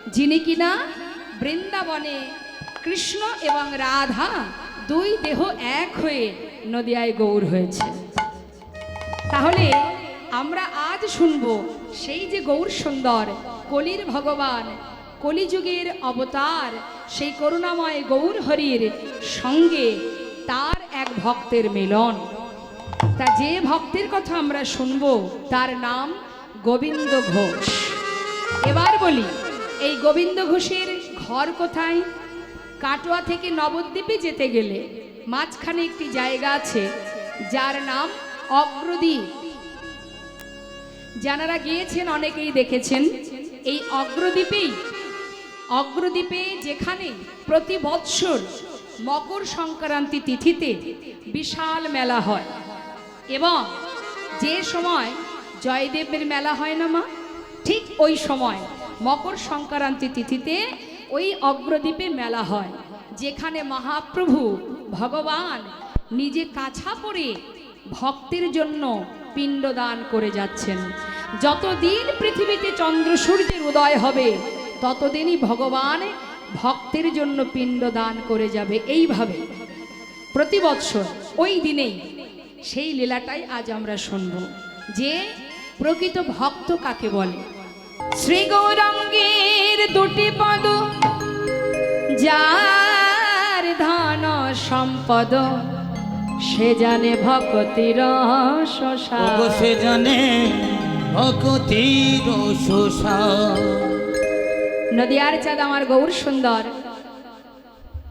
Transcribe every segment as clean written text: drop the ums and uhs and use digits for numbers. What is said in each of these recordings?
যিনি কিনা বৃন্দাবনে কৃষ্ণ এবং রাধা দুই দেহ এক হয়ে নদিয়ায় গৌর হয়েছে। তাহলে আমরা আজ শুনব সেই যে গৌর সুন্দর কলির ভগবান, কলিযুগের অবতার, সেই করুণাময় গৌর হরির সঙ্গে তার এক ভক্তের মিলন। তা যে ভক্তের কথা আমরা শুনব তার নাম গোবিন্দ ঘোষ। এবার বলি, এই গোবিন্দ ঘোষের ঘর কোথায়? কাটোয়া থেকে নবদ্বীপে যেতে গেলে মাঝখানে একটি জায়গা আছে যার নাম অগ্রদ্বীপ। যারা গিয়েছেন অনেকেই দেখেছেন এই অগ্রদ্বীপে যেখানে প্রতি বৎসর মকর সংক্রান্তি তিথিতে বিশাল মেলা হয়, এবং যে সময় জয়দেবের মেলা হয় না মা, ঠিক ওই সময় মকর সংক্রান্তি তিথিতে ওই অগ্রদ্বীপে মেলা হয়, যেখানে মহাপ্রভু ভগবান নিজে কাছা পরে ভক্তের জন্য পিণ্ডদান করে যাচ্ছেন। যতদিন পৃথিবীতে চন্দ্র সূর্যের উদয় হবে ততদিনই ভগবান ভক্তের জন্য পিণ্ডদান করে যাবে। এইভাবে প্রতি বৎসর ওই দিনেই সেই লীলাটাই আজ আমরা শুনব, যে প্রকৃত ভক্ত কাকে বলে। শ্রী গৌরাঙ্গের দুটি পদ, যার ধন সম্পদ, সে জানে ভক্তির শোষা, সে জানে ভক্তির শোষা। নদিয়ার চাঁদ আমার গৌর সুন্দর,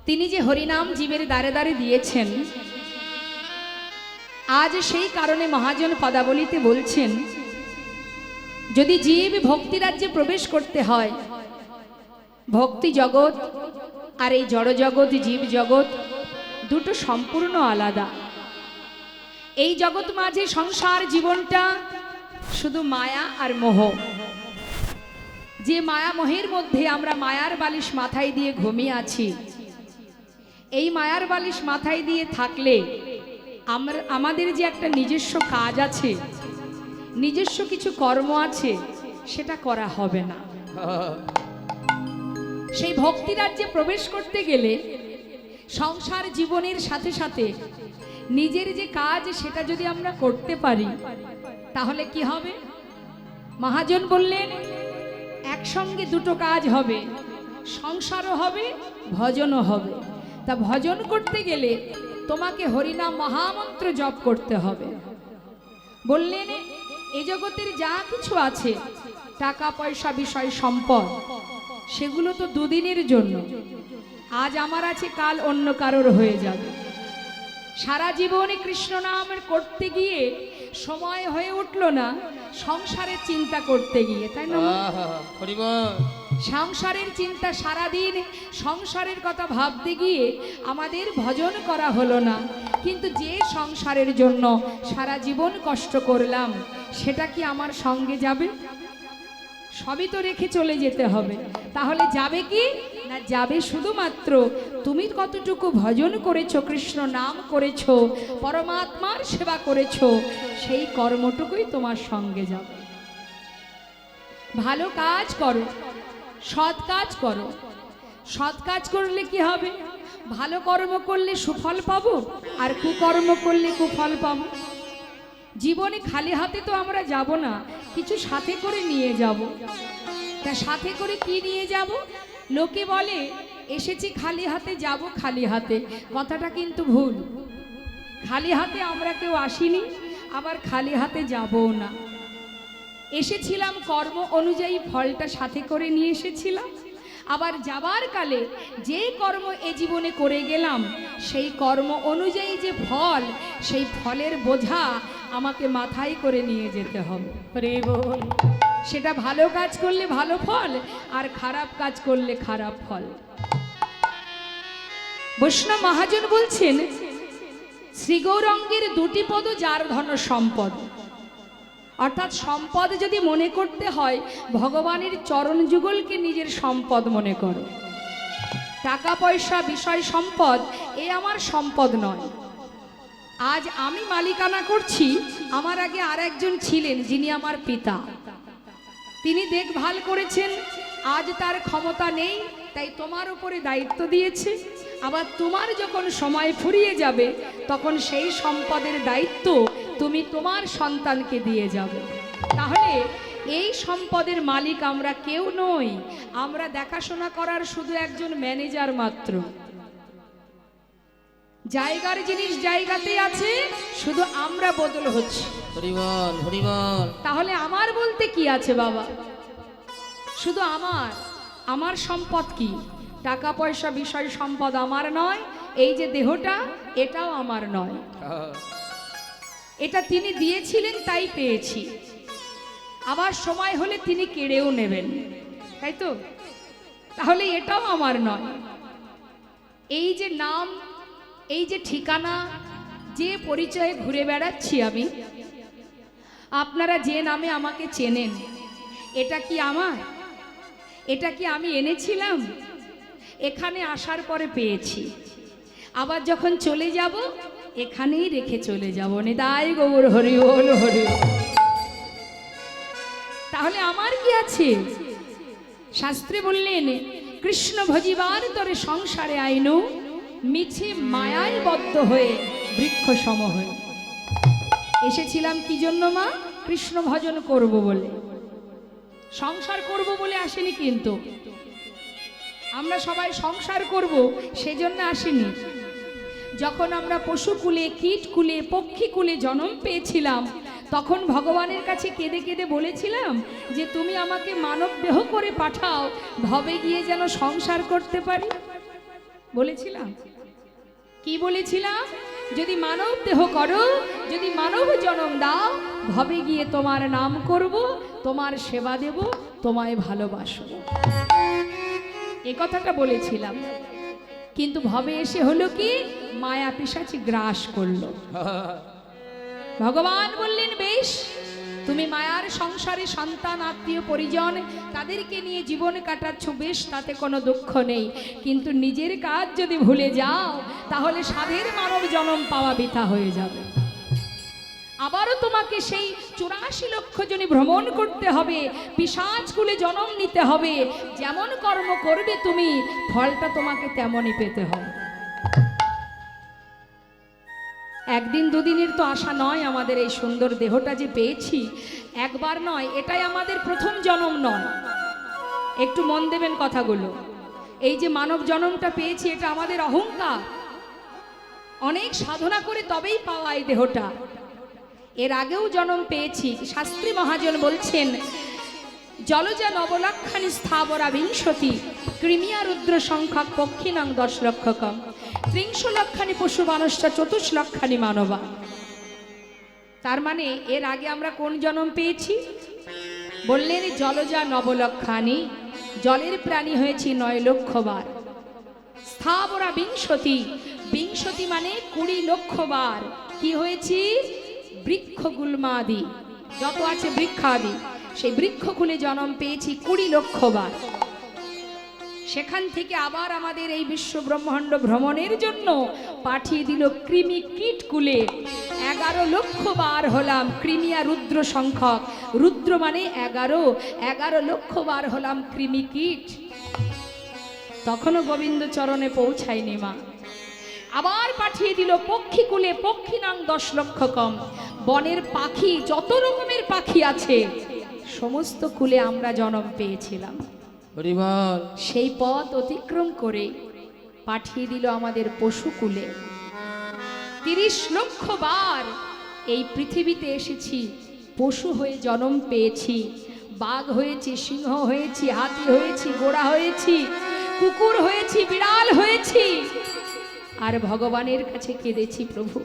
তিনি যে হরিনাম জীবের দ্বারে দ্বারে দিয়েছেন, আজ সেই কারণে মহাজন পদাবলিতে বলছেন, যদি জীব ভক্তি রাজ্যে প্রবেশ করতে হয়, ভক্তি জগৎ আর এই জড় জগৎ, জীব জগৎ দুটো সম্পূর্ণ আলাদা। এই জগৎ মাঝে সংসার জীবনটা শুধু মায়া আর মোহ। যে মায়া মোহের মধ্যে আমরা মায়ার বালিশ মাথায় দিয়ে ঘুমিয়ে আছি, এই মায়ার বালিশ মাথায় দিয়ে থাকলে আমাদের যে একটা নিজস্ব কাজ আছে, নিজস্ব কিছু কর্ম আছে, সেটা করা হবে না। সেই ভক্তি রাজ্যে প্রবেশ করতে গেলে সংসার জীবনের সাথে সাথে নিজের যে কাজ সেটা যদি আমরা করতে পারি, তাহলে কি হবে? মহাজন বললেন, একসঙ্গে দুটো কাজ হবে, সংসারও হবে, ভজনও হবে। তা ভজন করতে গেলে তোমাকে হরিনাম মহামন্ত্র জপ করতে হবে। বললেন, এই জগতের যা কিছু আছে, টাকা পয়সা বিষয় সম্পদ, সেগুলো তো দুদিনের জন্য। আজ আমার আছে, কাল অন্য কারোর হয়ে যাবে। সারা জীবনে কৃষ্ণ নাম করতে গিয়ে সময় হয়ে উঠল না সংসারের চিন্তা করতে গিয়ে, তাই না? সংসারের চিন্তা, সারাদিন সংসারের কথা ভাবতে গিয়ে আমাদের ভজন করা হলো না। কিন্তু যে সংসারের জন্য সারা জীবন কষ্ট করলাম, সেটা কি আমার সঙ্গে যাবে? সবই তো রেখে চলে যেতে হবে। তাহলে যাবে কি না? যাবে শুধুমাত্র তুমি কতটুকু ভজন করেছো, কৃষ্ণ নাম করেছো, পরমাত্মার সেবা করেছো, সেই কর্মটুকুই তোমার সঙ্গে যাবে। ভালো কাজ করো, সৎ কাজ করো। সৎ কাজ করলে কি হবে? ভালো কর্ম করলে সুফল পাবো, আর কুকর্ম করলে কুফল পাবো। জীবনে খালি হাতে তো আমরা যাব না, কিছু সাথে করে নিয়ে যাব। তা সাথে করে কি নিয়ে যাব? লোকে বলে এসেছি খালি হাতে, যাব খালি হাতে। কথাটা কিন্তু ভুল। খালি হাতে আমরা কেউ আসিনি, আবার খালি হাতে যাবও না। এসেছিলাম কর্ম অনুযায়ী, ফলটা সাথে করে নিয়ে এসেছিলাম। আবার যাবার কালে যে কর্ম এ জীবনে করে গেলাম, সেই কর্ম অনুযায়ী যে ফল, সেই ফলের বোঝা আমাকে মাথায় করে নিয়ে যেতে হবে। সেটা ভালো কাজ করলে ভালো ফল, আর খারাপ কাজ করলে খারাপ ফল। বৈষ্ণব মহাজন বলছেন, শ্রী গৌরাঙ্গের দুটি পদ, যার ধন সম্পদ। অর্থাৎ সম্পদ যদি মনে করতে হয়, ভগবানের চরণ যুগলকে নিজের সম্পদ মনে করো। টাকা পয়সা বিষয় সম্পদ এ আমার সম্পদ নয়। আজ আমি মালিকানা করছি, আমার আগে আর একজন ছিলেন যিনি আমার পিতা। তিনি দেখভাল করেছেন, আজ তার ক্ষমতা নেই, তাই তোমার উপরে দায়িত্ব দিয়েছে। আবার তোমার যখন সময় ফুরিয়ে যাবে তখন সেই সম্পদের দায়িত্ব তুমি তোমার সন্তানকে দিয়ে যাবে। তাহলে এই সম্পদের মালিক আমরা কেউ নই, আমরা দেখাশোনা করার শুধু একজন ম্যানেজার মাত্র। জায়গার জিনিস জায়গাতে আছে, শুধু আমরা বদল হচ্ছে। হরি বল, হরি বল। তাহলে আমার বলতে কি আছে বাবা? শুধু আমার সম্পদ কি? টাকা পয়সা বিষয় সম্পদ আমার নয়, এই যে দেহটা এটাও আমার নয়, এটা তিনি দিয়েছিলেন তাই পেয়েছি। আবার সময় হলে তিনি কেড়েও নেবেন, তাই তো? তাহলে এটাও আমার নয়। এই যে নাম, এই যে ঠিকানা, যে পরিচয়ে ঘুরে বেড়াচ্ছি আমি, আপনারা যে নামে আমাকে চেনেন, এটা কি আমার? এটা কি আমি এনেছিলাম? এখানে আসার পরে পেয়েছি, আবার যখন চলে যাব এখানেই রেখে চলে যাব। নিতাই গৌর হরি বল, হরি বল। তাহলে আমার কি আছে? শাস্ত্রে বললেন, কৃষ্ণ ভজিবার তরে সংসারে আইনু, মিছে মায়ায় বদ্ধ হয়ে বৃক্ষ সম হয়ে। এসেছিলাম কি জন্য মা? কৃষ্ণ ভজন করব বলে, সংসার করব বলে আসেনি। কিন্তু আমরা সবাই সংসার করব সেজন্য আসেনি। যখন আমরা পশুকুলে, কীটকুলে, পক্ষীকুলে জন্ম পেয়েছিলাম, তখন ভগবানের কাছে কেঁদে কেঁদে বলেছিলাম যে তুমি আমাকে মানব দেহ করে পাঠাও, ভবে গিয়ে যেন সংসার করতে পারি। বলেছিলাম কি? বলেছিলাম যদি মানব দেহ করো, যদি মানব জন্ম দাও, ভবে গিয়ে তোমার নাম করব, তোমার সেবা দেব, তোমায় ভালোবাসবো। এ কথাটা বলেছিলাম। কিন্তু ভবে এসে হলো কি? মায়া পিশাচি গ্রাস করলো। ভগবান বললেন, বেশ, তুমি মায়ার সংসারে সন্তান, আত্মীয় পরিজন তাদেরকে নিয়ে জীবন কাটাচ্ছ, বেশ, তাতে কোনো দুঃখ নেই। কিন্তু নিজের কাজ যদি ভুলে যাও, তাহলে সাধের মানব জন্ম পাওয়া বৃথা হয়ে যাবে। আবারও তোমাকে সেই 84 লক্ষ জনে ভ্রমণ করতে হবে, পিশাচকুলে জন্ম নিতে হবে। যেমন কর্ম করবে তুমি, ফলটা তোমাকে তেমনই পেতে হবে। একদিন দুদিনের তো আশা নয়। আমাদের এই সুন্দর দেহটা যে পেয়েছি, একবার নয়, এটাই আমাদের প্রথম জন্ম নয়। একটু মন দেবেন কথাগুলো। এই যে মানব জন্মটা পেয়েছি, এটা আমাদের অহংকার। অনেক সাধনা করে তবেই পাওয়া এই দেহটা। এর আগেও জন্ম পেয়েছি। শাস্ত্রী মহাজন বলছেন, জলজা নবলক্ষানি স্থাবরা বিংশতি, ক্রিমিয়া রুদ্র সংখ্যক পক্ষিনাং 10 লক্ষকম, 30 লক্ষানি পশু মানুষটা 24 লক্ষানি মানবা। তার মানে এর আগে আমরা কোন জন্ম পেয়েছি? বললেন জলজা নবলক্ষানি, জলের প্রাণী হয়েছি 9 লক্ষ বার। স্থাবরা বিংশতি, বিংশতি মানে 20 লক্ষ বার। কি হয়েছি? বৃক্ষ গুল্মাদি, যত আছে বৃক্ষাদি, সেই বৃক্ষকুলে জন্ম পেয়েছি 20 লক্ষ বার। সেখান থেকে আবার আমাদের এই বিশ্ব ব্রহ্মাণ্ড ভ্রমণের জন্য পাঠিয়ে দিল কৃমি কীট কুলে। 11 লক্ষ বার হলাম। কৃমিয়া রুদ্র সংখ্যক, রুদ্র মানে 11 লক্ষ বার হলাম কৃমি কীট। তখনও গোবিন্দ চরণে পৌঁছায়নি মা। আবার পাঠিয়ে দিল পক্ষীকুলে, পক্ষিনাং 10 লক্ষ কম। বনের পাখি, যত রকমের পাখি আছে সমস্ত কুলে আমরা জন্ম পেয়েছিলাম। সেই পথ অতিক্রম করে পাঠিয়ে দিল আমাদের পশুকুলে। 30 লক্ষ বার এই পৃথিবীতে এসেছি, পশু হয়ে জন্ম পেয়েছি। বাঘ হয়েছি, সিংহ হয়েছি, হাতি হয়েছি, ঘোড়া হয়েছি, কুকুর হয়েছি, বিড়াল হয়েছি। আর ভগবানের কাছে কেঁদেছি, প্রভু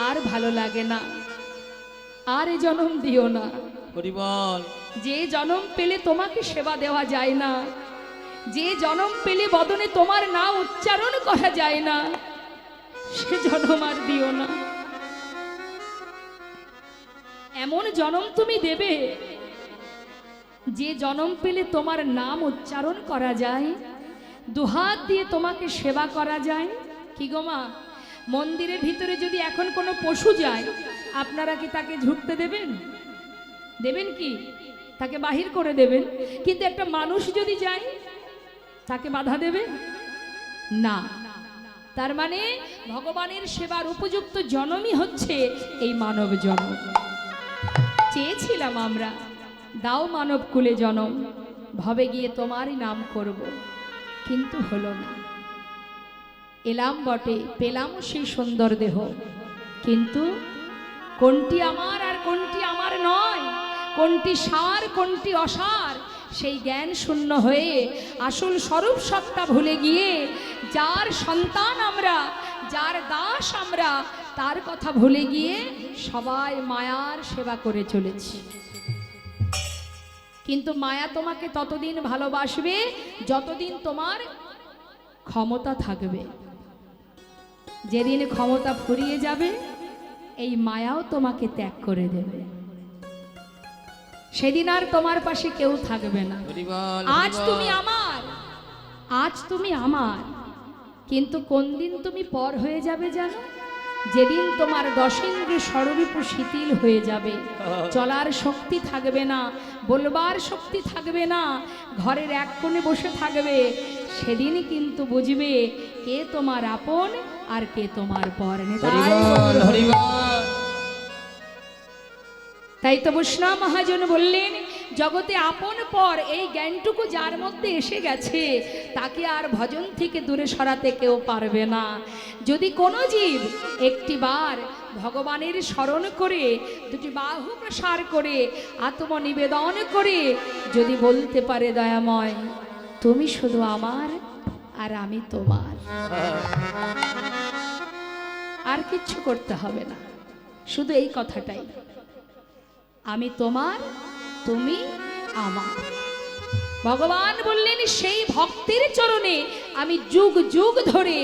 আর ভালো লাগে না, আর এ জন্ম দিও না। যে জন্ম পেলে তোমাকে সেবা দেওয়া যায় না, যে জন্ম পেলে বদনে তোমার নাম উচ্চারণ করা যায় না, সে জন্ম আর দিও না। এমন জন্ম তুমি দেবে যে জন্ম পেলে তোমার নাম উচ্চারণ করা যায়, দুহাত দিয়ে তোমাকে সেবা করা যায়। কি গো মা, মন্দিরের ভিতরে যদি এখন কোনো পশু যায়, আপনারা কি তাকে ঢুকতে দেবেন? দেবেন কি? তাকে বাহির করে দেবেন। কিন্তু একটা মানুষ যদি যায় তাকে বাধা দেবে না। তার মানে ভগবানের সেবার উপযুক্ত জন্মই হচ্ছে এই মানব জন্ম। চেয়েছিলাম আমরা, দাও মানব কুলে জনম, ভবে গিয়ে তোমারই নাম করব, কিন্তু হলো না। এলাম বটে, পেলাম সেই সুন্দর দেহ, কিন্তু কোনটি আমার আর কোনটি আমার নয়, কোনটি সার কোনটি অসার, সেই জ্ঞান শূন্য হয়ে আসল স্বরূপ সত্তা ভুলে গিয়ে যার সন্তান আমরা, যার দাস আমরা, তার কথা ভুলে গিয়ে সবাই মায়ার সেবা করে চলেছি। কিন্তু মায়া তোমাকে ততদিন ভালোবাসবে যতদিন তোমার ক্ষমতা থাকবে। যেদিন ক্ষমতা ফুরিয়ে যাবে এই মায়াও তোমাকে ত্যাগ করে দেবে, সেদিন আর তোমার পাশে কেউ থাকবে না। আজ তুমি আমার, আজ তুমি আমার, কিন্তু কোন দিন তুমি পর হয়ে যাবে জানো? যেদিন তোমার দশেন্দ্রিয় ষড়রূপ শিথিল হয়ে যাবে, চলার শক্তি থাকবে না, বলবার শক্তি থাকবে না, ঘরের এক কোণে বসে থাকবে, সেদিন কিন্তু বুঝবে কে তোমার আপন আর কে তোমার পর। তাই তো বৈষ্ণব মহাজন বললেন, জগতে আপন পর এই জ্ঞানটুকু যার মধ্যে এসে গেছে তাকে আর ভজন থেকে দূরে সরাতে কেউ পারবে না। যদি কোনো জীব একটিবার ভগবানের স্মরণ করে দুটি বাহু প্রসার করে আত্মনিবেদন করে যদি বলতে পারে, দয়াময় তুমি শুধু আমার আর আমি তোমার, আর কিচ্ছু করতে হবে না, শুধু এই কথাটাই, আমি তোমার তুমি আমার। ভগবান বললেন সেই ভক্তের চরণে আমি যুগ যুগ ধরে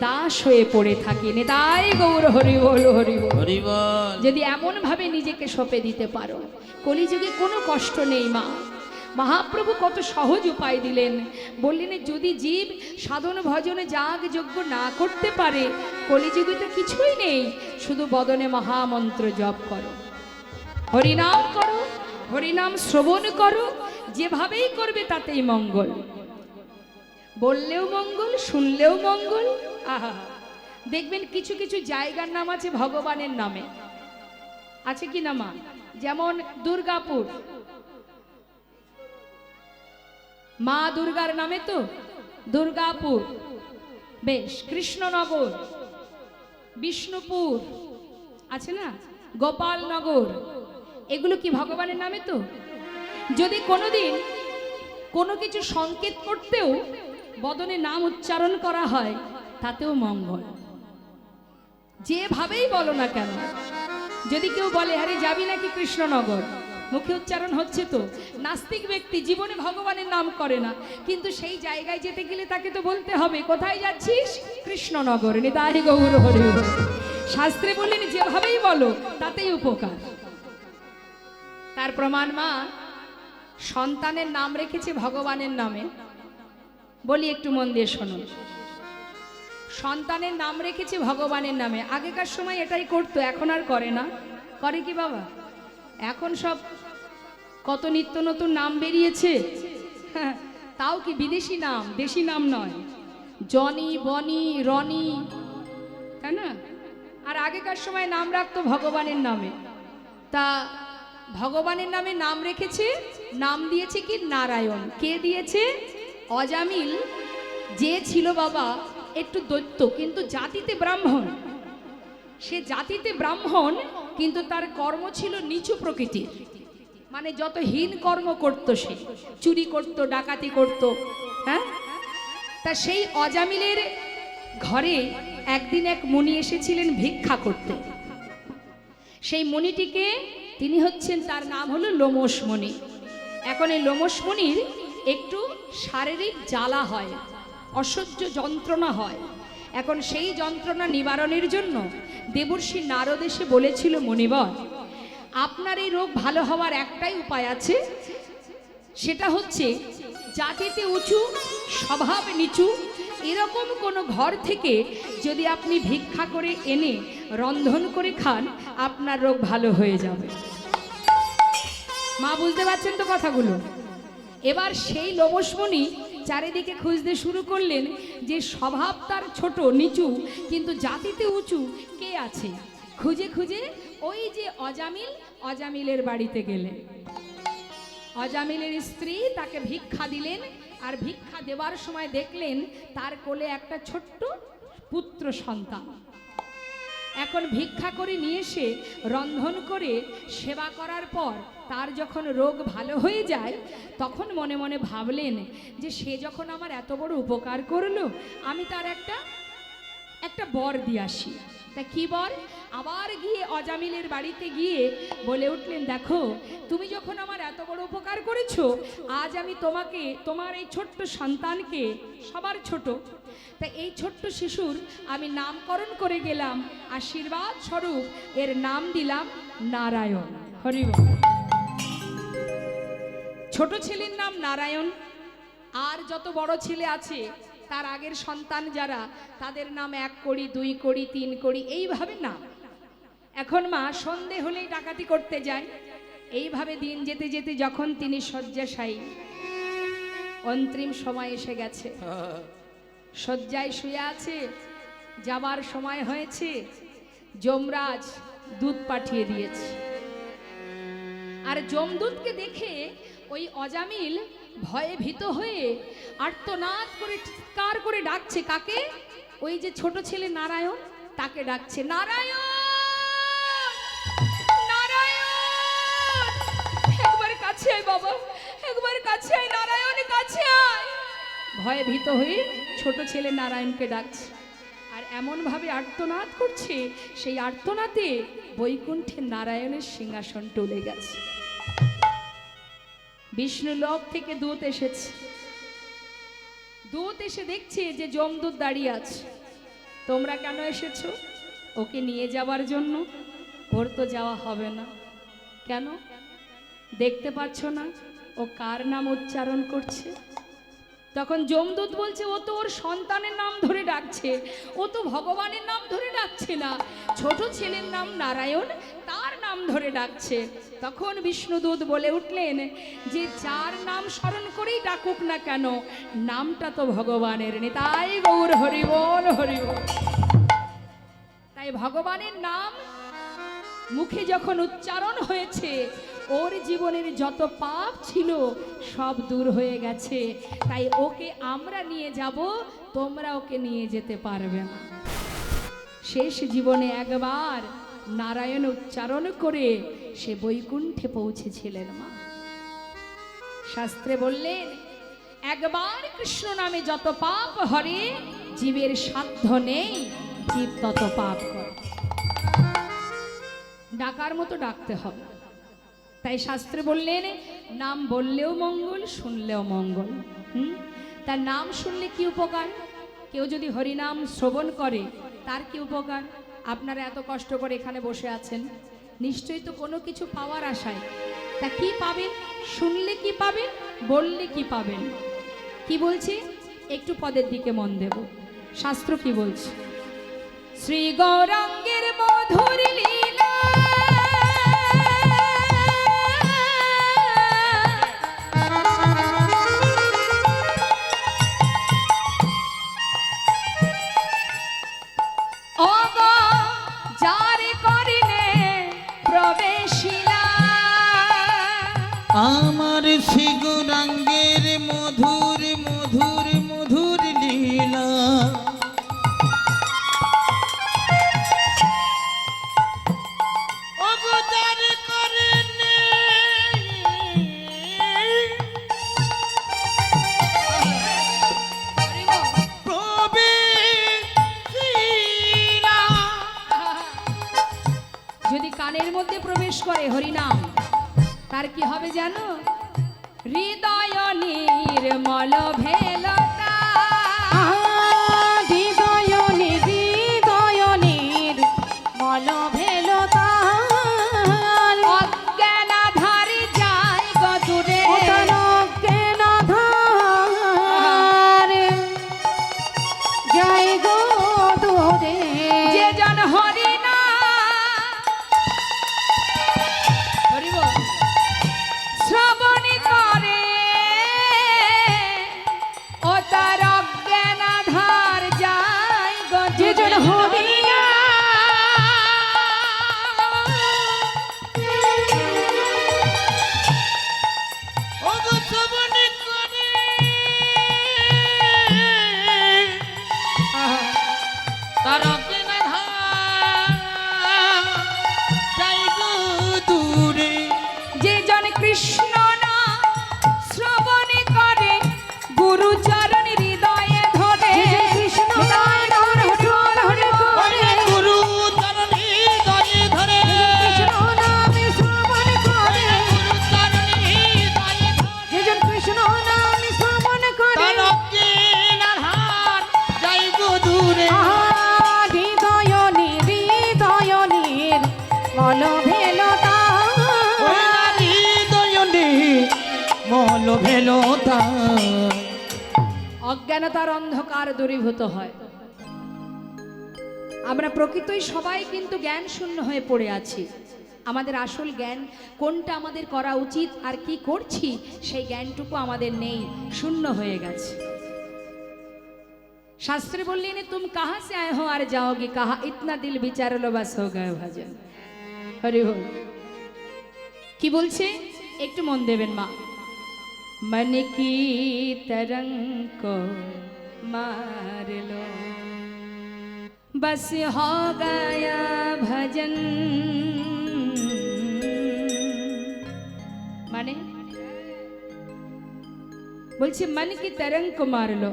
দাস হয়ে পড়ে থাকি। নিতাই গৌর হরি বল হরি বল। যদি এমন ভাবে নিজেকে সঁপে দিতে পারো, কলিযুগে কোনো কষ্ট নেই মা। মহাপ্রভু কত সহজ উপায় দিলেন, বললেন যদি জীব সাধন ভজনে যাগ যজ্ঞ না করতে পারে, কলিযুগে তো কিছুই নেই, শুধু বদনে মহামন্ত্র জপ করো, হরিনাম করো, হরিনাম শ্রবণ করো, যেভাবেই করবে তাতেই মঙ্গল। বললেও মঙ্গল, শুনলেও মঙ্গল। আহা, দেখবেন কিছু কিছু জায়গার নাম আছে ভগবানের নামে, আছে কি না মা? যেমন দুর্গাপুর, মা দুর্গার নামে তো দুর্গাপুর, বেশ, কৃষ্ণনগর, বিষ্ণুপুর আছে না, গোপালনগর, এগুলো কি ভগবানের নামে তো? যদি কোনোদিন কোনো কিছু সংকেত করতেও বদনে নাম উচ্চারণ করা হয় তাতেও মঙ্গল। যেভাবেই বলো না কেন, যদি কেউ বলে আরে যাবি নাকি কৃষ্ণনগর, মুখে উচ্চারণ হচ্ছে তো, নাস্তিক ব্যক্তি জীবনে ভগবানের নাম করে না, কিন্তু সেই জায়গায় যেতে গেলে তাকে তো বলতে হবে কোথায় যাচ্ছিস, কৃষ্ণনগর। নিতাই গৌর হরি বল। শাস্ত্রে বললেন যেভাবেই বলো তাতেই উপকার। তার প্রমাণ মা সন্তানের নাম রেখেছে ভগবানের নামে। বলি একটু মন দিয়ে শুনুন, সন্তানের নাম রেখেছে ভগবানের নামে। আগেকার সময় এটাই করতো, এখন আর করে না। করে কি বাবা? এখন সব কত নিত্য নতুন নাম বেরিয়েছে, তাও কি বিদেশি নাম, দেশি নাম নয়, জনি বনি রনি, তাই না? আর আগেকার সময় নাম রাখতো ভগবানের নামে। তা ভগবানের নামে নাম রেখেছে, নাম দিয়েছে কি নারায়ণ। কে দিয়েছে? অজামিল, যে ছিল বাবা একটু দৈত্য, কিন্তু জাতিতে ব্রাহ্মণ। সে জাতিতে ব্রাহ্মণ, কিন্তু তার কর্ম ছিল নিচু প্রকৃতির, মানে যত হীন কর্ম করত, সে চুরি করত, ডাকাতি করত। হ্যাঁ, তা সেই অজামিলের ঘরে একদিন এক মুনি এসেছিলেন ভিক্ষা করতে। সেই মুনিটিকে, তিনি হচ্ছেন, তার নাম হলো লোমশ মুনি। এখন এই লোমশ মুনির একটু শারীরিক জ্বালা হয়, অসহ্য যন্ত্রণা হয়। এখন সেই যন্ত্রণা নিবারণের জন্য দেবর্ষি নারদ এসে বলেছিল, মুনিবর আপনার এই রোগ ভালো হওয়ার একটাই উপায় আছে, সেটা হচ্ছে জাতিতে উঁচু স্বভাব নিচু এরকম কোনো ঘর থেকে যদি আপনি ভিক্ষা করে এনে রন্ধন করে খান, আপনার রোগ ভালো হয়ে যাবে। মা বুঝতে পারছেন তো কথাগুলো? এবার সেই লোমসমণি চারিদিকে খুঁজতে শুরু করলেন যে স্বভাব তার ছোট নিচু কিন্তু জাতিতে উঁচু কে আছে। খুঁজে খুঁজে ওই যে অজামিলের বাড়িতে গেলেন। অজামিলের স্ত্রী তাকে ভিক্ষা দিলেন, আর ভিক্ষা দেওয়ার সময় দেখলেন তার কোলে একটা ছোট্ট পুত্র সন্তান। এখন ভিক্ষা করে নিয়ে এসে রন্ধন করে সেবা করার পর তার যখন রোগ ভালো হয়ে যায়, তখন মনে মনে ভাবলেন যে সে যখন আমার এত বড় উপকার করলো, আমি তার একটা বর দিয়ে আসি। তা কি বর? আবার গিয়ে অজামিলের বাড়িতে গিয়ে বলে উঠলেন, দেখো তুমি যখন আমার এত বড় উপকার করেছো, আজ আমি তোমাকে, তোমার এই ছোট্ট সন্তানকে, সবার ছোট, তা এই ছোট্ট শিশুর আমি নামকরণ করে গেলাম, আশীর্বাদ স্বরূপ এর নাম দিলাম নারায়ণ। হরি বল। ছোট ছেলের নাম নারায়ণ, আর যত বড় ছেলে আছে তার আগের সন্তান যারা, তাদের নাম 1 কড়ি 2 কড়ি 3 কড়ি এইভাবে নাম। এখন মা সন্ধে হলেই ডাকাতি করতে যায়। এইভাবে দিন যেতে যেতে যখন তিনি শয্যাশায়ী, অন্তিম সময় এসে গেছে, শয্যায় শুয়ে আছে, যাবার সময় হয়েছে, যমরাজ দুধ পাঠিয়ে দিয়েছে। আর যমদূতকে দেখে ওই অজামিল ভয়ে ভীত হয়ে আর্তনাদ করে চিৎকার করে ডাকছে। কাকে? ওই যে ছোট ছেলে নারায়ণ, তাকে ডাকছে, নারায়ণ নারায়ণ, একবার কাছে আয় বাবা, একবার কাছে আয় নারায়ণ, কাছে আয়। ভয়ে ভীত হয়ে ছোট ছেলে নারায়ণকে ডাকছে, আর এমন ভাবে আর্তনাদ করছে, সেই আর্তনাদে বৈকুণ্ঠে নারায়ণের সিংহাসন টলে গেছে। বিষ্ণু লোক থেকে দূত এসেছে। দূত এসে দেখছে যে যমদূত দাঁড়িয়ে আছে। তোমরা কেন এসেছো? ওকে নিয়ে যাবার জন্য? ওর তো যাওয়া হবে না। কেন? দেখতে পাচ্ছ না ও কার নাম উচ্চারণ করছে? তখন যমদূত বলছে, ও তো ওর সন্তানের নাম ধরে ডাকছে, ও তো ভগবানের নাম ধরে ডাকছে না, ছোট ছেলের নাম নারায়ণ, তার নাম ধরে ডাকছে। তখন বিষ্ণুদূত বলে উঠলেন যে যার নাম স্মরণ করেই ডাকুক না কেন, নামটা তো ভগবানের। নিতাই গৌর হরি বল, হরি বল। তাই ভগবানের নাম মুখে যখন উচ্চারণ হয়েছে, ওর জীবনের যত পাপ ছিল সব দূর হয়ে গেছে। তাই ওকে আমরা নিয়ে যাব, তোমরা ওকে নিয়ে যেতে পারবে না। শেষ জীবনে একবার নারায়ণ উচ্চারণ করে সে বৈকুণ্ঠে পৌঁছেছিলেন মা। শাস্ত্রে বললেন, একবার কৃষ্ণ নামে যত পাপ হরে, জীবের সাধ্য নেই জীব তত পাপ করে। ডাকার মতো ডাকতে হবে। তাই শাস্ত্রে বললেন, নাম বললেও মঙ্গল, শুনলেও মঙ্গল। তার নাম শুনলে কি উপকার? কেউ যদি হরিনাম শ্রবণ করে তার কি উপকার? আপনারা এত কষ্ট করে এখানে বসে আছেন, নিশ্চয়ই তো কোনো কিছু পাওয়ার আশায়। তা কি পাবেন? শুনলে কি পাবেন? বললে কি পাবেন? কি বলছি একটু পদের দিকে মন দেব। শাস্ত্র কি বলছে? শ্রী গৌরাঙ্গের মধুর লীলা, আমার শ্রী গৌরাঙ্গের মধুর মধুর মধুর লীলা, অবতার করেন যদি কানের মধ্যে প্রবেশ করে হরিনাম, তার কি হবে জানো? হৃদয় নির্মল ভেলতা, হৃদয় নির্মল ভেলতা, অজ্ঞানাধার যায় গদূরে, অজ্ঞানাধার যায় গদূরে, যে জন হরিনাম অজ্ঞানতার অন্ধকার দূরীভূত হয়। আমরা প্রকৃতই সবাই কিন্তু জ্ঞান শূন্য হয়ে পড়ে আছি। আমাদের আসল জ্ঞান কোনটা আমাদের করা উচিত আর কি করছি সেই জ্ঞানটুকু আমাদের নেই, শূন্য হয়ে গেছে। শাস্ত্রে বললেন তুম কাহা সে আয়ে হো আর যাওগে কাহা, ইতনা দিল বিচার লো বাস হো গয়ে ভজন। হরি বল। কি বলছে একটু মন দেবেন মা। मन की तरंग को मार लो बस हो गया भजन। মানে বলছে मन की तरंग को मार लो,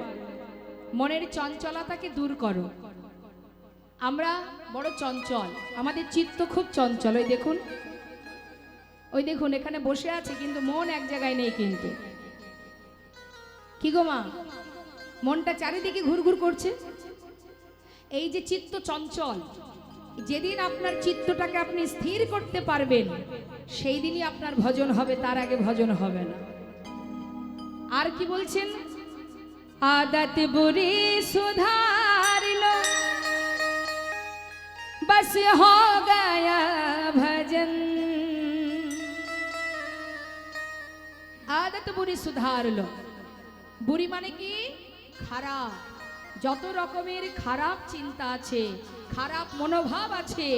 মনের চঞ্চলতাকে দূর করো। আমরা বড় চঞ্চল, আমাদের চিত্ত খুব চঞ্চল। ওই দেখুন এখানে বসে আছে কিন্তু মন এক জায়গায় নেই। কিন্তু কি গো মা, মনটা চারিদিকে ঘুরঘুর করছে। এই যে চিত্ত চঞ্চল, যেদিন আপনার চিত্তটাকে আপনি স্থির করতে পারবেন সেই দিনই আপনার ভজন হবে, তার আগে ভজন হবে না। আর কি বলছেন, আদত বুরি সুধার লো बस हो गया भजन। आदत बुरी सुधार लो। বুড়ি মানে কি? খারাপ। যত রকমের খারাপ চিন্তা আছে, খারাপ মনোভাব আছে,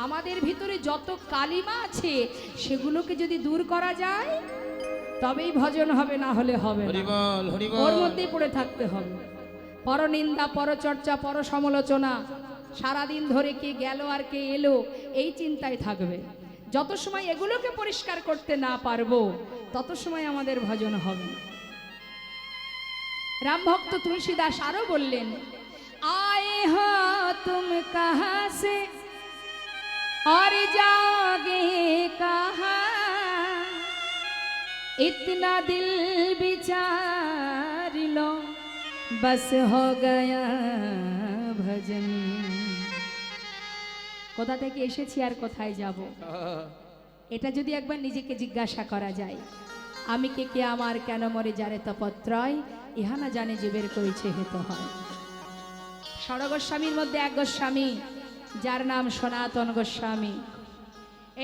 আমাদের ভিতরে যত কালিমা আছে সেগুলোকে যদি দূর করা যায় তবেই ভজন হবে, না হলে হবে না। ওর মধ্যেই পড়ে থাকতে হবে। পরনিন্দা, পরচর্চা, পর সমালোচনা, সারাদিন ধরে কে গেল আর কে এলো এই চিন্তায় থাকবে। যত সময় এগুলোকে পরিষ্কার করতে না পারবো তত সময় আমাদের ভজন হবে না। রাম ভক্ত তুলসীদাস আরো বললেন, আয়ে হো তুম কাহা সে और जाओगे कहाँ, इतना दिल विचार लो बस हो गया भजन। কোথা থেকে এসেছি আর কোথায় যাব, এটা যদি একবার নিজেকে জিজ্ঞাসা করা যায়। আমি কে, কে আমার, কেন মরে যারে তপত্রয়, ইহা না জানে জীবের কইছে হেত হয়। ষড়গোস্বামীর মধ্যে এক গোস্বামী যার নাম সনাতন গোস্বামী।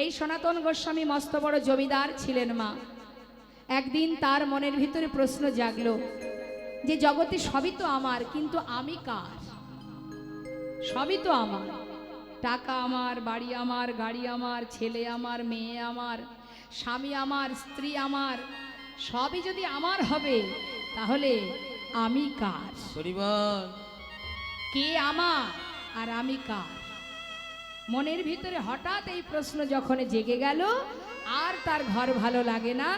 এই সনাতন গোস্বামী মস্ত বড় জমিদার ছিলেন মা। একদিন তার মনের ভিতরে প্রশ্ন জাগলো যে জগতে সবই তো আমার, কিন্তু আমি কার? সবই তো আমার, টাকা আমার, বাড়ি আমার, গাড়ি আমার, ছেলে আমার, মেয়ে আমার, স্বামী আমার, স্ত্রী আমার, সবই যদি আমার হবে তাহলে আমি কার? কে আমার আর আমি কার? মনের ভিতরে হঠাৎ এই প্রশ্ন যখন জেগে গেল, আর তার ঘর ভালো লাগে না,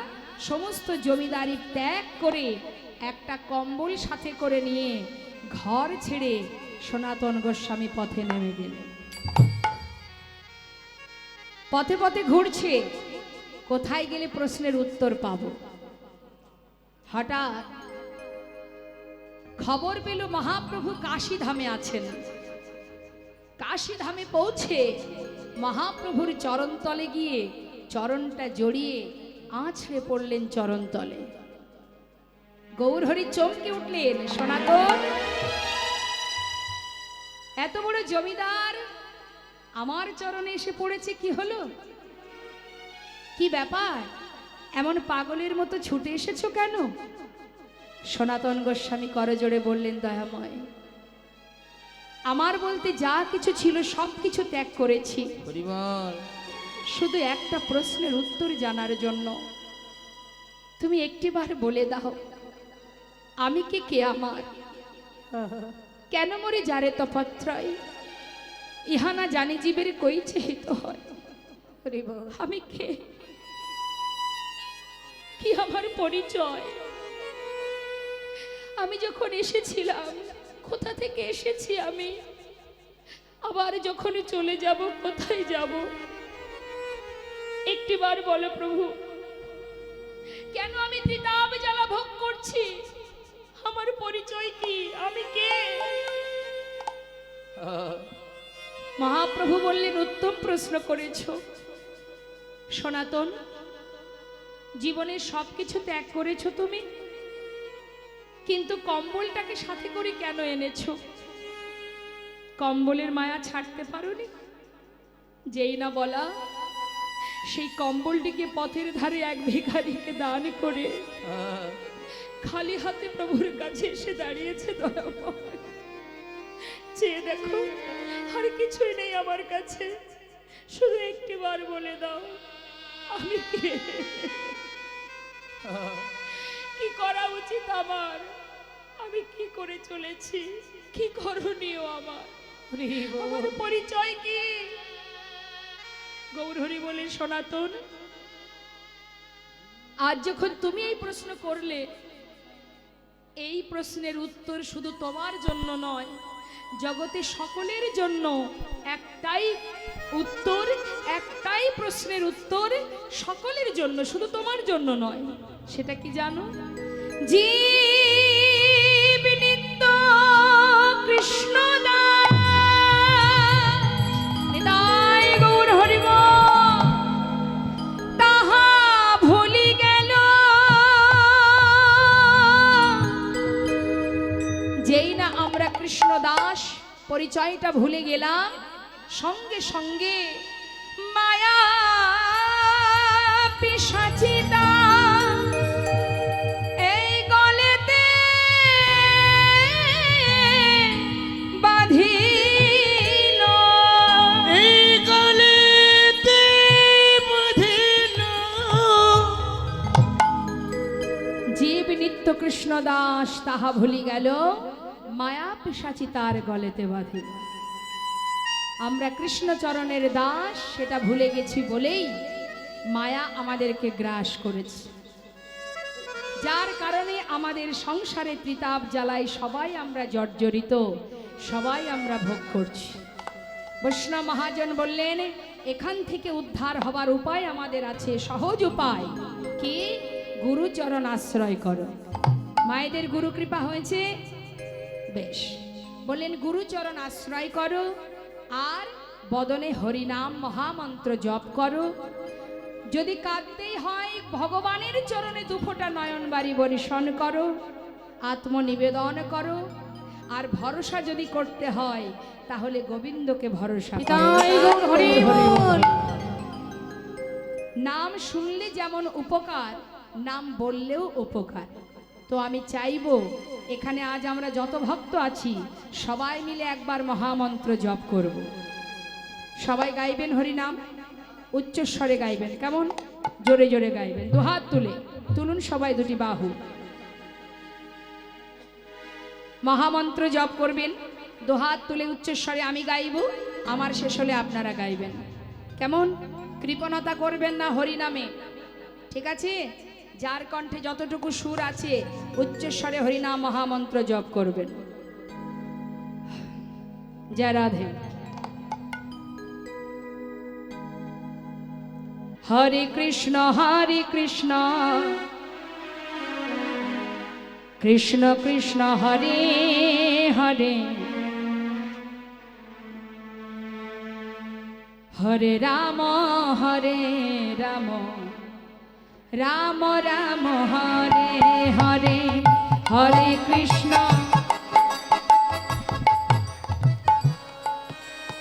সমস্ত জমিদারি ত্যাগ করে একটা কম্বল সাথে করে নিয়ে ঘর ছেড়ে সনাতন গোস্বামী পথে নেমে গেলেন। পথে পথে ঘুরছে, কোথায় গেলে প্রশ্নের উত্তর পাব। হঠাৎ খবর পেল মহাপ্রভু কাশী ধামে আছেন। কাশী ধামে পৌঁছে মহাপ্রভুর চরণতলে গিয়ে চরণটা জড়িয়ে আছড়ে পড়লেন চরণতলে। গৌরহরি চমকে উঠলেন, সনাতন এত বড় জমিদার আমার চরণে এসে পড়েছে, কি হলো, কি ব্যাপার, এমন পাগলের মতো ছুটে এসেছো কেন? সনাতন গোস্বামী করজোড়ে বললেন, দয়াময়, আমার বলতে যা কিছু ছিল সব কিছু ত্যাগ করেছি, শুধু একটা প্রশ্নের উত্তর জানার জন্য। তুমি একটিবার বলে দাও, আমি কে, কে আমার, কেন মরে যারে তপত্রয়, ইহা না জানি জীবের কইছে হিত হয়। আমি কে, কি আমার পরিচয়, আমি যখন এসেছিলাম কোথা থেকে এসেছি আমি, আবার যখন চলে যাব কোথায় যাব, একটিবার বলো প্রভু, কেন আমি ত্রিতাপ জ্বালা ভোগ করছি, আমার পরিচয় কি, আমি কে? মহাপ্রভু বললেন, উত্তম প্রশ্ন করেছ সনাতন, জীবনের সবকিছু ত্যাগ করেছ তুমি, কিন্তু কম্বলটাকে সাথে করে কেন এনেছো? কম্বলের মায়া ছাড়তে পারোনি? যেই না বলা, সেই কম্বলটিকে পথের ধারে এক ভিখারিকে দান করে খালি হাতে প্রভুর কাছে এসে দাঁড়িয়েছে দয়াময়। চেয়ে দেখো, আর কিছুই নেই আমার কাছে, শুধু একটি বার বলে দাও আমি কে, কি করা উচিত আমার, আমি কি করে চলেছি, কি করণীয় আমার, আমার পরিচয় কি? গৌরহরি বলে, সনাতন, আজ যখন তুমি এই প্রশ্ন করলে, এই প্রশ্নের উত্তর শুধু তোমার জন্য নয়, জগতে সকলের জন্য একটাই উত্তর, একটাই প্রশ্নের উত্তর সকলের জন্য, শুধু তোমার জন্য নয়। সেটা কি জানো? জীব নিত্য কৃষ্ণ দাস, নিতাই গৌর হরি বল, তাহা ভুলি গেল। যেই না আমরা কৃষ্ণ দাস পরিচয়টা ভুলে গেলাম, সঙ্গে সঙ্গে মায়া পিশাচিতা এই গলেতে বাঁধিল, এই গলেতে বাঁধিল। জীব নিত্য কৃষ্ণ দাস তাহা ভুলি গেল, মায়া পিশাচি তার গলেতে বাঁধিল। আমরা কৃষ্ণচরণের দাস সেটা ভুলে গেছি বলেই মায়া আমাদেরকে গ্রাস করেছে, যার কারণে আমাদের সংসারে ত্রিতাপ জ্বালায় সবাই আমরা জর্জরিত, সবাই আমরা ভোগ করছি। বৈষ্ণব মহাজন বললেন, এখান থেকে উদ্ধার হবার উপায় আমাদের আছে, সহজ উপায় কি? গুরুচরণ আশ্রয় করো। মায়েদের গুরু কৃপা হয়েছে, বেশ। বললেন গুরুচরণ আশ্রয় করো, আর বদনে হরিনাম মহামন্ত্র জপ করো। যদি কাঁদতেই হয় ভগবানের চরণে দুফোঁটা নয়ন বাড়ি বর্ষণ করো, আত্মনিবেদন করো। আর ভরসা যদি করতে হয় তাহলে গোবিন্দকে ভরসা করো। নিতাই গৌর হরি বল। নাম শুনলে যেমন উপকার, নাম বললেও উপকার। তো আমি চাইবো এখানে আজ আমরা যত ভক্ত আছি সবাই মিলে একবার মহামন্ত্র জপ করব। সবাই গাইবেন হরিনাম, উচ্চস্বরে গাইবেন, কেমন? জোরে জোরে গাইবেন, দুহাত তুলুন সবাই, দুটি বাহু। মহামন্ত্র জপ করবেন, দুহাত তুলে উচ্চস্বরে আমি গাইব, আমার শেষ হলে আপনারা গাইবেন, কেমন? কৃপণতা করবেন না হরিনামে, ঠিক আছে? যার কণ্ঠে যতটুকু সুর আছে উচ্চস্বরে হরিনাম মহামন্ত্র জপ করবেন। জয় রাধে। হরে কৃষ্ণ কৃষ্ণ কৃষ্ণ হরে হরে, হরে রাম রাম রাম হরে হরে, হরে কৃষ্ণ।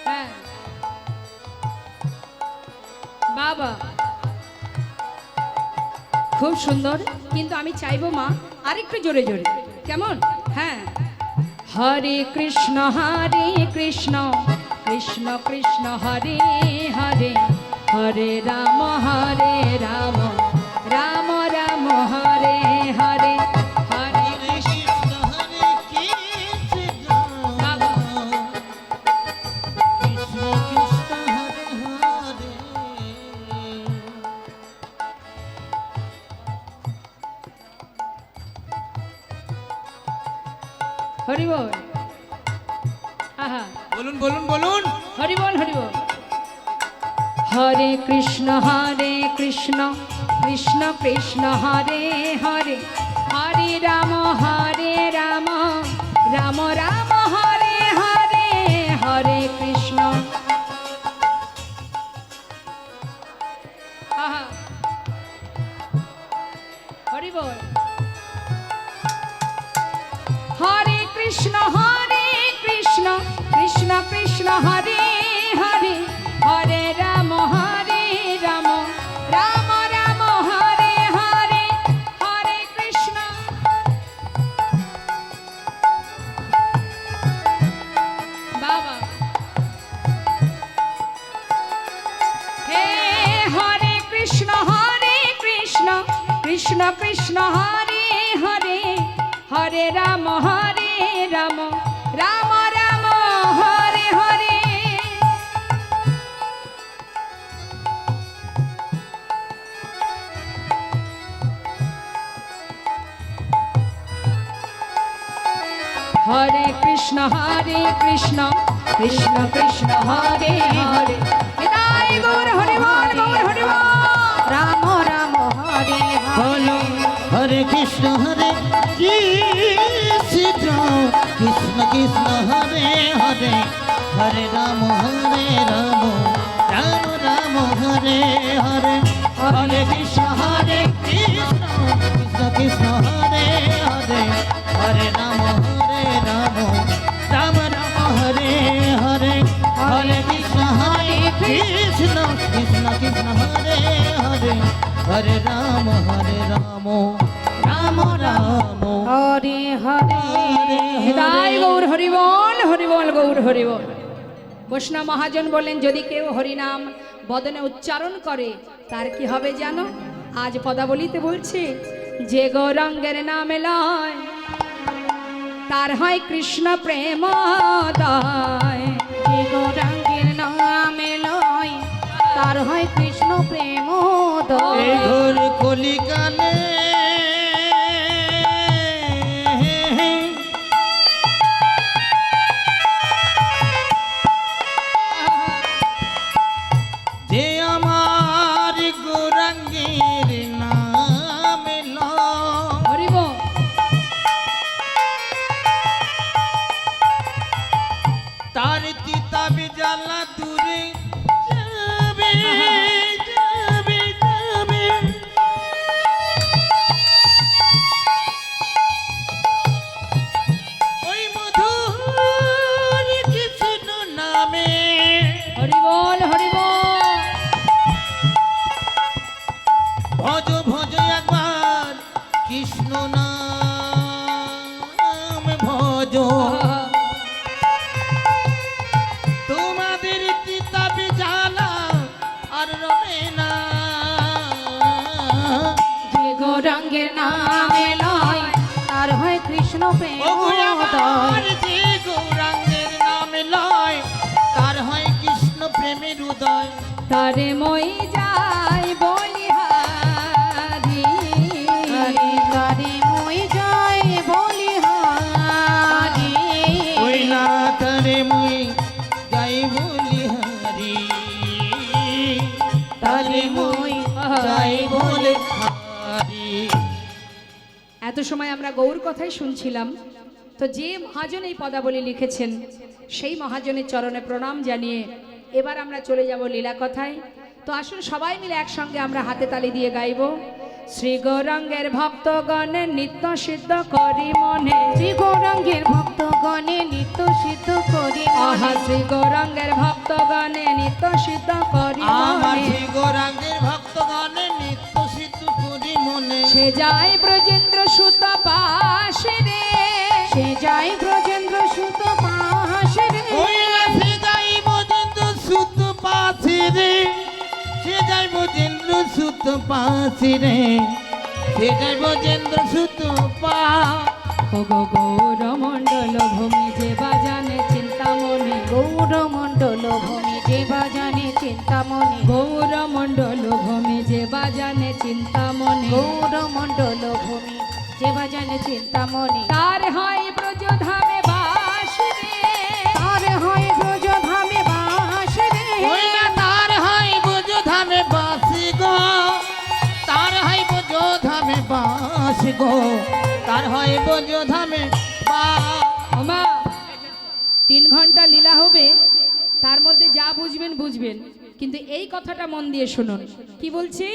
হ্যাঁ বাবা, খুব সুন্দর, কিন্তু আমি চাইবো মা আরেকটু জোরে জোরে, কেমন? হ্যাঁ, হরে কৃষ্ণ কৃষ্ণ কৃষ্ণ হরে হরে, হরে রাম রাম রাম হরে হরে, হরে কৃষ্ণ হরে কৃষ্ণ, বাবা। কৃষ্ণ কৃষ্ণ হরে হরে। হরি বল। আহা, বলুন বলুন বলুন। হরি বল হরি বল। হরে কৃষ্ণ কৃষ্ণ কৃষ্ণ হরে হরে, হরে রাম রাম রাম হরে হরে, হরে কৃষ্ণ। আহা, হরি বল। কৃষ্ণ কৃষ্ণ কৃষ্ণ হরে হরে হরে রাম রাম রাম হরে হরে হরে কৃষ্ণ। বাবা হে হরে কৃষ্ণ কৃষ্ণ কৃষ্ণ হরে হরে হরে রাম রাম রাম হরে হরে। হরে কৃষ্ণ কৃষ্ণ কৃষ্ণ হরে হরে নিতাই গৌর হরি বল হরি বল। রাম রাম হরে বলো হরে কৃষ্ণ কৃষ্ণ কৃষ্ণ হরে হরে হরে রাম রাম রাম হরে হরে হরে কৃষ্ণ কৃষ্ণ হরে হরে হরে রাম রাম রাম হরে হরে হরে কৃষ্ণ কৃষ্ণ কৃষ্ণ হরে হরে হরে রাম রাম রাম হরে হরে নিতাই গৌর হরি বল গৌর হরি বল। বৈষ্ণব মহাজন বলেন যদি কেউ হরিনাম বদনে উচ্চারণ করে তার কি হবে জানো? আজ পদাবলিতে বলছে যে গৌরাঙ্গের নামে লয় তার হয় কৃষ্ণ প্রেম দয়। যে গৌরাঙ্গের নামে লয় তার হয় কৃষ্ণ প্রেম এই ঘোর কলিকালে যে আমার গৌরাঙ্গের নাম লয় হরি বল। তার চিতাবে জ্বালা দূরে যাবে যাবে যাবে। ওই মধুর কৃষ্ণ নামে হরি বল ভজ ভজ একবার কৃষ্ণ নাম ভজ। তোমাদের কিতাবে জানা আর রবে না। যে গৌরাঙ্গের নামে লয় তার হয় কৃষ্ণ প্রেম ও গো আমার যে গৌরাঙ্গের নামে লয় তার হয় কৃষ্ণ প্রেমের উদয়। তারে মই যাই বলিহারি হরে হরে মই জয় বলি হরি ওই না তারে মুই গাই বলি হারি তারে মুই গাই বলে হারি। এত সময় আমরা গৌর কথাই শুনছিলাম। তো যে মহাজন এই পদাবলী লিখেছেন সেই মহাজনের চরণে প্রণাম জানিয়ে এবার আমরা চলে যাব লীলা কথায়। তো আসুন সবাই মিলে একসঙ্গে আমরা হাতে তালি দিয়ে গাইব। শ্রী গৌরাঙ্গের ভক্তগণে নিত্য সিদ্ধ করি মনে শ্রী গৌরাঙ্গের ভক্তগণে নিত্য সিদ্ধ করি আহা শ্রী গৌরাঙ্গের ভক্তগণে নিত্য সিদ্ধ করি আমার মনে শ্রী গৌরাঙ্গের ভক্তগণে নিত্য সিদ্ধ করি মনে। সে যায় ব্রজেন্দ্র সুত পাশে রে সে যাই ব্রজেন্দ্র সুত পাশে রে ওই না সে যাই বজেন্দ্র সুত পাশে রে সে যাই বজেন্দ্র সুত পাশে রে সে যাই বজেন্দ্র সুত পা। ওগো গৌর মণ্ডল ভূমি যে বাজানে চিন্তামণি গৌর মণ্ডল ভূমি যে বাজানে চিন্তামণি গৌর মণ্ডল ভূমি যে বাজানে চিন্তামণি গৌর মণ্ডল ভূমি যে বাজানে চিন্তামণি তার হয় ব্রজধামে বাস রে তার হয় ব্রজ ধামে বাস রে ওই না তার হয় বোঝ ধামে বাসি গো তার হয় বোঝ ধামে বাস গো তার হয় বোঝ ধামে বাস। ওমা 3 ঘন্টা লীলা হবে তার মধ্যে যা বুঝবেন বুঝবেন, কিন্তু এই কথাটা মন দিয়ে শুনুন। কি বলছি?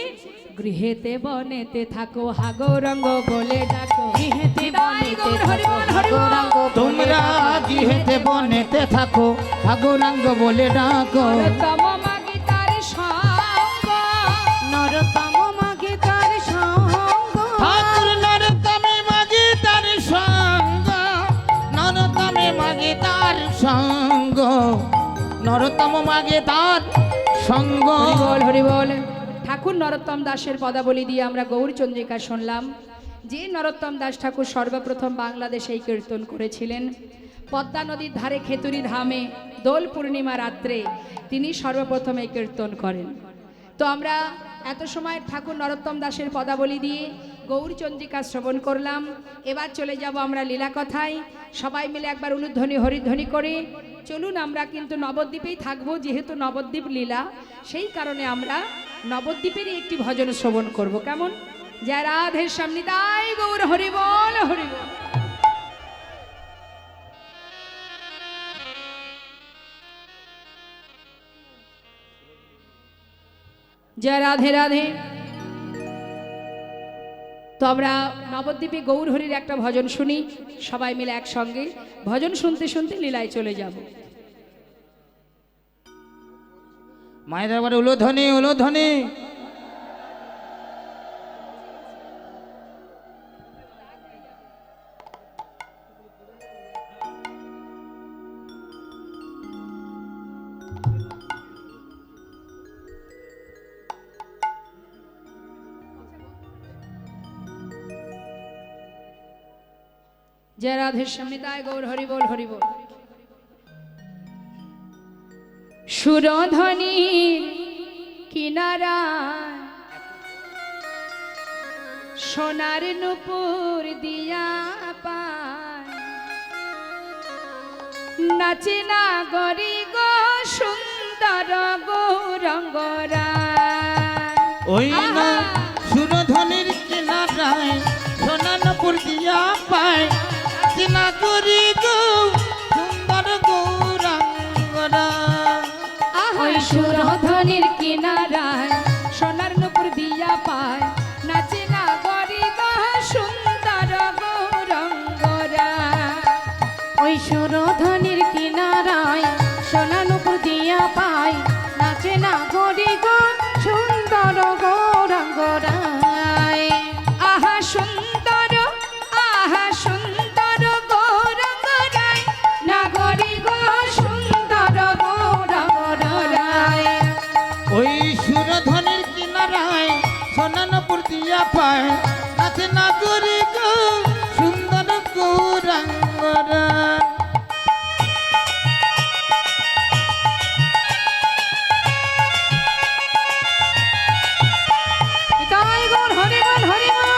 গৃহেতে বনেতে থাকো হাগৌরঙ্গ বলে ডাকো, গৃহেতে বনেতে হরি বল, হরি বল। গৌরাঙ্গ তোমরা গৃহেতে বনেতে থাকো ঠাকুরাঙ্গ বলে ডাকো। নরোত্তম মাগে তার সঙ্গ, নরতম মাগে তার সঙ্গ, ঠাকুর নরতমে মাগে তার সঙ্গ, নরতমে মাগে তার সঙ্গ, নরতম মাগে তার সঙ্গ। হরি বল, হরি বল। ঠাকুর নরোত্তম দাসের পদাবলী দিয়ে আমরা গৌরচন্দ্রিকা শুনলাম। যে নরোত্তম দাস ঠাকুর সর্বপ্রথম বাংলাদেশে এই কীর্তন করেছিলেন, পদ্মা নদীর ধারে খেতুরি ধামে দোল পূর্ণিমা রাত্রে তিনি সর্বপ্রথম এই কীর্তন করেন। তো আমরা এত সময় ঠাকুর নরোত্তম দাসের পদাবলী দিয়ে গৌরচন্দ্রিকা শ্রবণ করলাম। এবার চলে যাব আমরা লীলা কথায়। সবাই মিলে একবার উলুধ্বনি হরিধ্বনি করে চলুন। আমরা কিন্তু নবদ্বীপেই থাকবো, যেহেতু নবদ্বীপ লীলা, সেই কারণে আমরা নবদ্বীপেরই একটি ভজন শ্রবণ করব। কেমন? জয় রাধে সামনে তাই গৌর হরি বল, হরি বল। জয় রাধে রাধে। তো আমরা নবদ্বীপে গৌর হরির একটা ভজন শুনি, সবাই মিলে একসঙ্গে ভজন শুনতে শুনতে লীলায় চলে যাব। মায়ের আবার উলোধ্বনি উলোধ্বনি। জয় রাধে সামনে তাই গৌর হরি বল, হরি বল। সুরধ্বনির কিনারা সোনার নুপুর দিয়া পায়, নাচে না গরি গো সুন্দর গৌরঙ্গরা। ওই না সুরধ্বনির কিনারায় সোনানপুর দিয়া পায়, চিনা করি গো সুন্দর গৌরাঙ্গরা। ওই সুরধ্বনির কিনারায় সোনার নুপুর দিয়া পায়, নাচে না গরি গো সুন্দর গৌরঙ্গরা। ওই সুরধ্বনির কিনারায় সোনা নুপুর দিয়া পায়, নাচে না গরি গো সুন্দর গৌরাঙ্গরায়। আহা সুন্দর, আহা সুন্দর গৌরঙ্গরায়, না গরি গো সুন্দর গৌরঙ্গরায়। ওই সুরধ্বনির কিনারায় সোনানপুর দিয়া পায়, নাচে না করি গো সুন্দর গৌরাঙ্গরা। তাই গৌর হরি বল, হরি বল।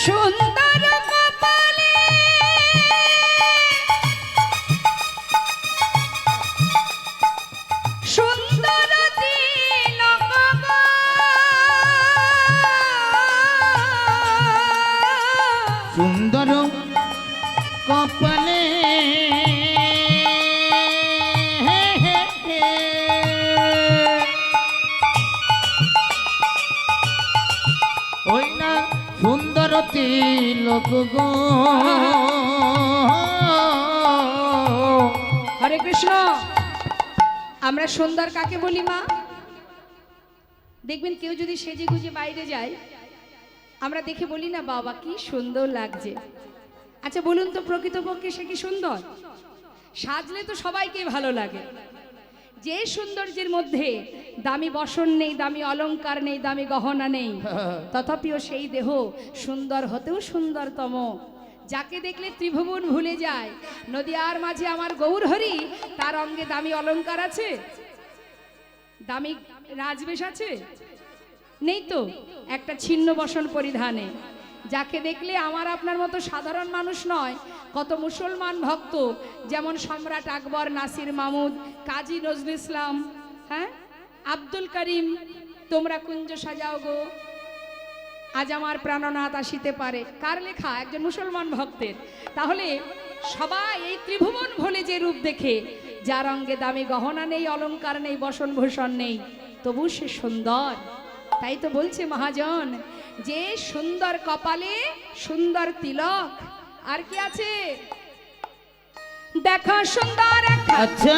সুন্দর কপালে সুন্দর তিলক গো, সুন্দর কপালে ওই না সুন্দর তিলক গো। হরে কৃষ্ণ। আমরা সুন্দর কাকে বলি মা? দেখবেন কেউ যদি সেজে গুজে বাইরে যায়, আমরা দেখে বলি না বাবা কি সুন্দর লাগছে। আচ্ছা বলুন তো, প্রকৃতপক্ষে সে কি সুন্দর? সাজলে তো সবাইকে ভালো লাগে। যে সৌন্দর্যের মধ্যে দামি বসন নেই, দামি অলংকার নেই, দামি গহনা নেই, তথাপিও সেই দেহ সুন্দর হতেও সুন্দরতম। যাকে দেখলে ত্রিভুবন ভুলে যায়। নদিয়ার মাঝে আমার গৌর হরি, তার অঙ্গে দামি অলংকার আছে, দামি রাজবেশ আছে? নেই তো। একটা ছিন্ন বসন পরিধানে যাকে দেখলে আমার আপনার মতো সাধারণ মানুষ নয়, কত মুসলমান ভক্ত, যেমন সম্রাট আকবর, নাসির মাহমুদ, কাজী নজরুল ইসলাম, হ্যাঁ, আব্দুল করিম, তোমরা কুঞ্জ সাজাও গো আজ আমার প্রাণনাথ আসিতে পারে, কার লেখা? একজন মুসলমান ভক্তের। তাহলে সবাই এই ত্রিভুবন ভোলে যে রূপ দেখে, যার অঙ্গে দামি গহনা নেই, অলংকার নেই, বসন ভূষণ নেই, তবু সে সুন্দর। তাই তো বলছে মহাজন, যে সুন্দর কপালে সুন্দর তিলক, আর কি আছে? দেখা সুন্দর একখান, আচ্ছা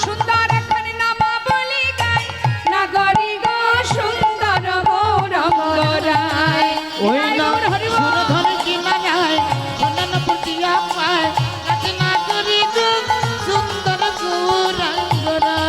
সুন্দর একখান নামাবলী গায়, নাগরি গো সুন্দর গৌরঙ্গরায়। ওই নাম সুরধর কি না যায় অন্যান্য প্রতিয়া পায় নাচে না করি গো সুন্দর গৌরাঙ্গরা।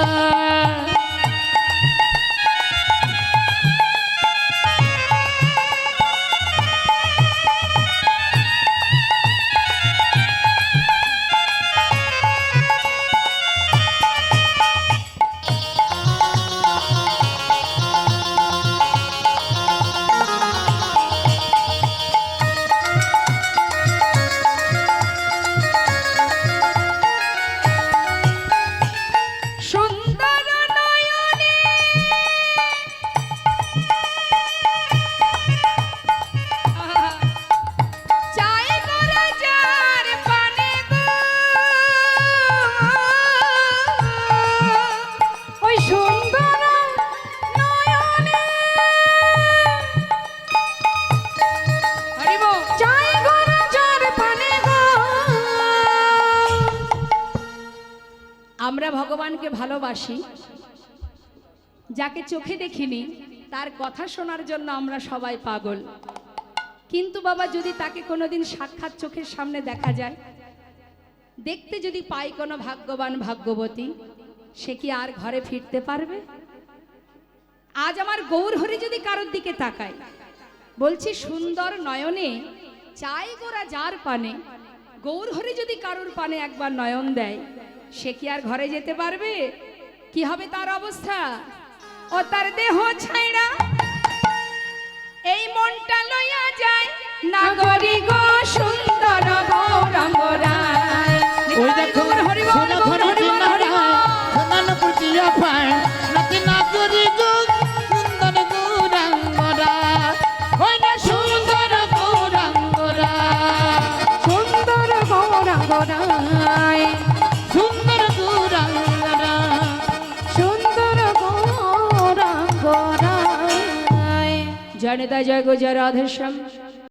সুন্দর নয়নে চাই গোরা যার পানে গো, ওই সুন্দর নয়নে হরিব চাই গোরা যার পানে গো। আমরা ভগবানকে ভালোবাসি, যাকে চোখে দেখিনি তার কথা শোনার জন্য আমরা সবাই পাগল। কিন্তু বাবা, যদি তাকে কোনোদিন সাক্ষাৎ চোখের সামনে দেখা যায়, দেখতে যদি পাই কোনো ভাগ্যবান ভাগ্যবতী, সে কি আর ঘরে ফিরতে পারবে? আজ আমার গৌরহরি যদি কারোর দিকে তাকায়, বলছি সুন্দর নয়নে চাই গোরা যার পানে, গৌরহরি যদি কারোর পানে একবার নয়ন দেয়, সে কি আর ঘরে যেতে পারবে? কি হবে তার অবস্থা? ও তার দেহ ছাইড়া এই মনটা লইয়া যায়, নাগরি গো সুন্দর গৌরঙ্গরায়। ওই দেখো সুরধর কি না যায় অন্যান্য প্রতিয়া পায় নাচে না করি গো সুন্দর গৌরাঙ্গরা। ওই না সুন্দর গৌরাঙ্গরা, সুন্দর গৌরাঙ্গরায়, সুন্দর গৌরাঙ্গরা। সুন্দর গৌরাঙ্গরায়। জয় নিতাই, জয় গো, জয় রাধেশ্যাম।